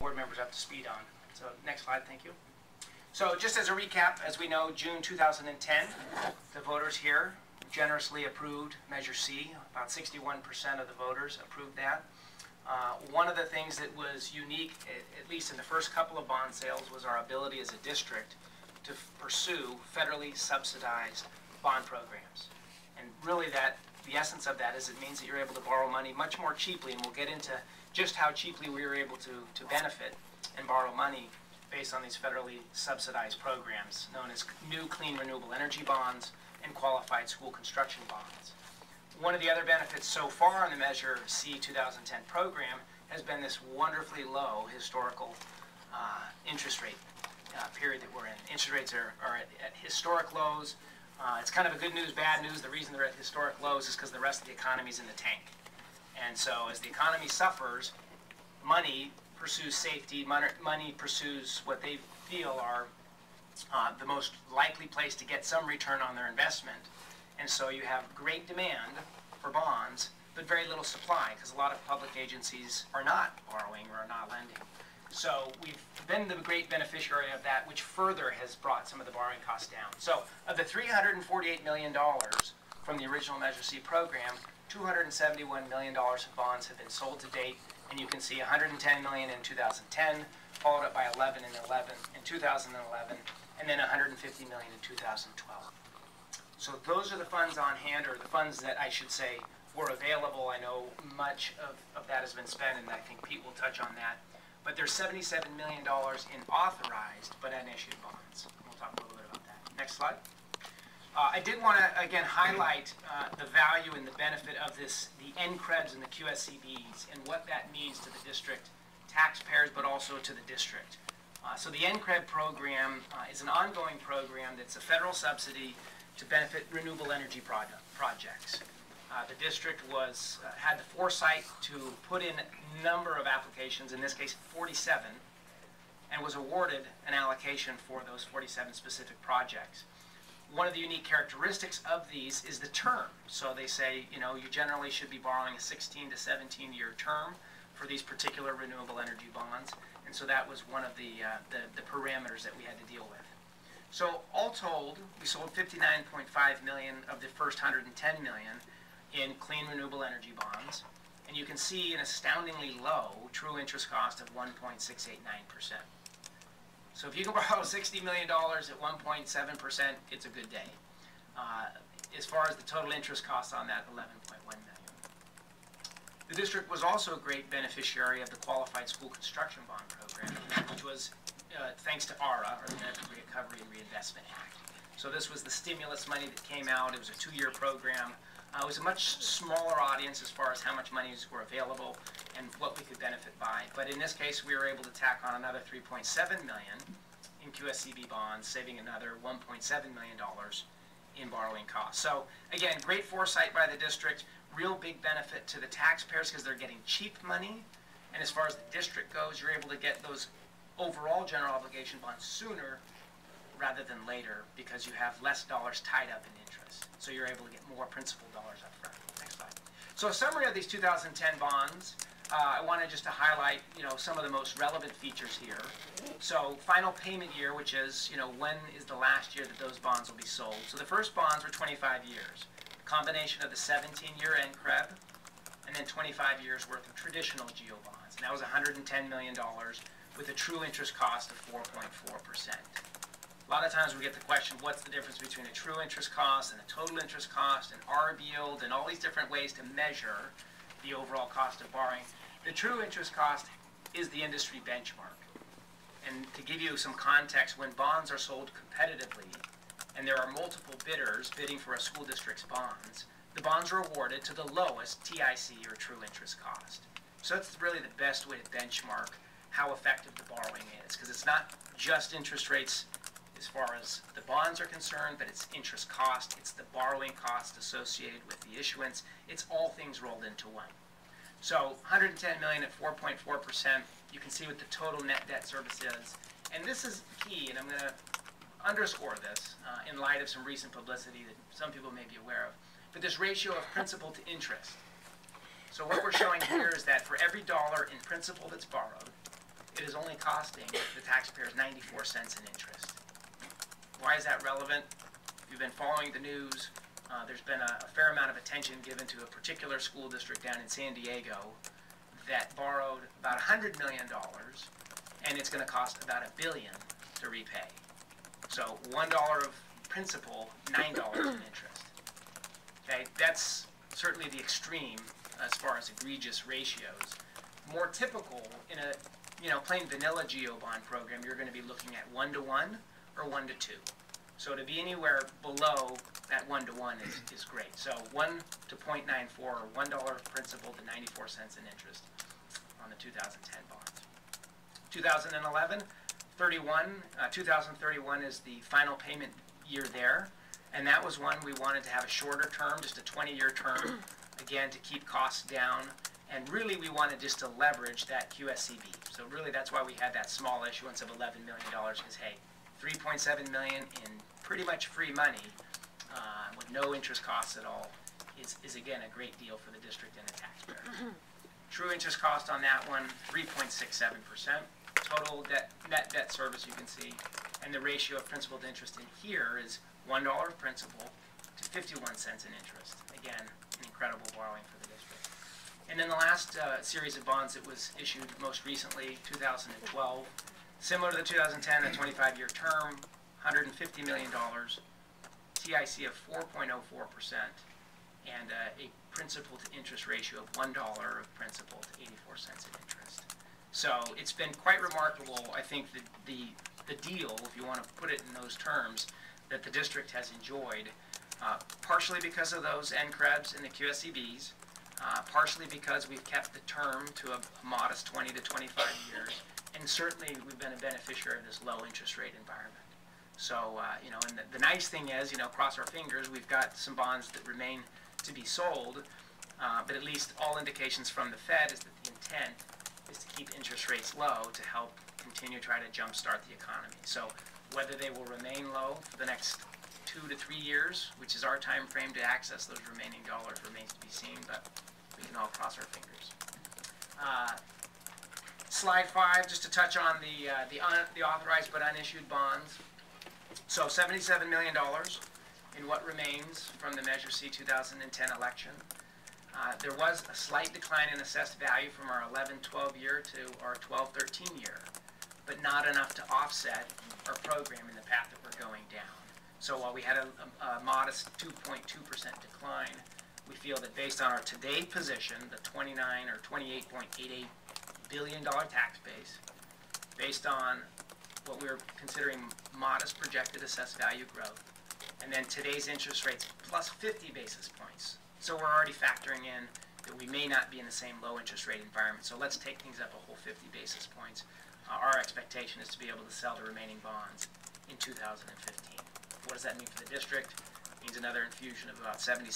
board members up to speed on. So next slide, thank you. So just as a recap, as we know, June 2010, the voters here generously approved Measure C. About 61% of the voters approved that. One of the things that was unique, at least in the first couple of bond sales, was our ability as a district to pursue federally subsidized bond programs. And really the essence of that is it means that you're able to borrow money much more cheaply, and we'll get into just how cheaply we were able to benefit and borrow money based on these federally subsidized programs known as new clean renewable energy bonds and qualified school construction bonds. One of the other benefits so far in the Measure C 2010 program has been this wonderfully low historical interest rate period that we're in. Interest rates are at historic lows. It's kind of a good news, bad news. The reason they're at historic lows is because the rest of the economy is in the tank. And so as the economy suffers, money pursues safety, money pursues what they feel are the most likely place to get some return on their investment. And so you have great demand for bonds, but very little supply, because a lot of public agencies are not borrowing or are not lending. So we've been the great beneficiary of that, which further has brought some of the borrowing costs down. So of the $348 million from the original Measure C program, $271 million of bonds have been sold to date, and you can see $110 million in 2010, followed up by 11 in 2011, and then $150 million in 2012. So those are the funds on hand, or the funds that I should say were available. I know much of that has been spent, and I think Pete will touch on that. But there's $77 million in authorized but unissued bonds. We'll talk a little bit about that. Next slide. I did want to, again, highlight the value and the benefit of the NCREBs and the QSCBs and what that means to the district taxpayers, but also to the district. So the NCREB program is an ongoing program that's a federal subsidy to benefit renewable energy projects. The district had the foresight to put in a number of applications, in this case 47, and was awarded an allocation for those 47 specific projects. One of the unique characteristics of these is the term. So they say, you generally should be borrowing a 16 to 17 year term for these particular renewable energy bonds. And so that was one of the parameters that we had to deal with. So all told, we sold $59.5 million of the first $110 million in clean renewable energy bonds. And you can see an astoundingly low true interest cost of 1.689%. So if you can borrow $60 million at 1.7%, it's a good day. As far as the total interest cost on that, $11.1 million. The district was also a great beneficiary of the Qualified School Construction Bond Program, which was thanks to ARA, or the American Recovery and Reinvestment Act. So this was the stimulus money that came out. It was a 2-year program. It was a much smaller audience as far as how much monies were available and what we could benefit by. But in this case, we were able to tack on another $3.7 million in QSCB bonds, saving another $1.7 million in borrowing costs. So again, great foresight by the district, real big benefit to the taxpayers because they're getting cheap money. And as far as the district goes, you're able to get those overall general obligation bonds sooner rather than later because you have less dollars tied up in interest. So you're able to get more principal dollars up front. Next slide. So a summary of these 2010 bonds. I wanted just to highlight, some of the most relevant features here. So final payment year, which is, when is the last year that those bonds will be sold. So the first bonds were 25 years. A combination of the 17-year NCREB and then 25 years worth of traditional GO bonds. And that was $110 million with a true interest cost of 4.4%. A lot of times we get the question, what's the difference between a true interest cost and a total interest cost and ARB yield and all these different ways to measure the overall cost of borrowing. The true interest cost is the industry benchmark. And to give you some context, when bonds are sold competitively and there are multiple bidders bidding for a school district's bonds, the bonds are awarded to the lowest TIC or true interest cost. So that's really the best way to benchmark how effective the borrowing is, because it's not just interest rates as far as the bonds are concerned, but it's interest cost, it's the borrowing cost associated with the issuance, it's all things rolled into one. So $110 million at 4.4%, you can see what the total net debt service is. And this is key, and I'm going to underscore this in light of some recent publicity that some people may be aware of, but this ratio of principal to interest. So what we're showing here is that for every dollar in principal that's borrowed, it is only costing the taxpayers 94 cents in interest. Why is that relevant? If you've been following the news, there's been a fair amount of attention given to a particular school district down in San Diego that borrowed about $100 million, and it's going to cost about $1 billion to repay. So $1 of principal, $9 in interest. Okay, that's certainly the extreme as far as egregious ratios. More typical in a plain vanilla GO bond program, you're going to be looking at 1-to-1 or 1-to-2. So to be anywhere below that 1-to-1 is great. So 1 to 0.94 or $1 of principal to 94 cents in interest on the 2010 bonds. 2011, 2031 is the final payment year there, and that was one we wanted to have a shorter term, just a 20-year term, again to keep costs down, and really we wanted just to leverage that QSCB. So really that's why we had that small issuance of $11 million, because hey, $3.7 million in pretty much free money with no interest costs at all is again a great deal for the district and the taxpayer. True interest cost on that one, 3.67%. Total net debt service you can see, and the ratio of principal to interest in here is $1 of principal to 51 cents in interest. Again, an incredible borrowing for the district. And then the last series of bonds that was issued most recently, 2012, similar to the 2010, a 25-year term, $150 million, TIC of 4.04%, and a principal to interest ratio of $1 of principal to 84 cents in interest. So it's been quite remarkable, I think, the deal, if you want to put it in those terms, that the district has enjoyed, partially because of those NCREBs and the QSCBs, partially because we've kept the term to a modest 20 to 25 years, and certainly we've been a beneficiary of this low interest rate environment. So, and the nice thing is, cross our fingers, we've got some bonds that remain to be sold, but at least all indications from the Fed is that the intent is to keep interest rates low to help continue to try to jumpstart the economy. So whether they will remain low for the next 2 to 3 years, which is our time frame to access those remaining dollars, remains to be seen, but we can all cross our fingers. Slide 5, just to touch on the authorized but unissued bonds. So $77 million in what remains from the Measure C 2010 election. There was a slight decline in assessed value from our 11-12 year to our 12-13 year, but not enough to offset our program in the path that we're going down. So while we had a modest 2.2% decline, we feel that based on our to-date position, the $29 or $28.88 billion tax base, based on what we're considering modest projected assessed value growth, and then today's interest rates plus 50 basis points. So we're already factoring in that we may not be in the same low interest rate environment. So let's take things up a whole 50 basis points. Our expectation is to be able to sell the remaining bonds in 2015. What does that mean for the district? It means another infusion of about $77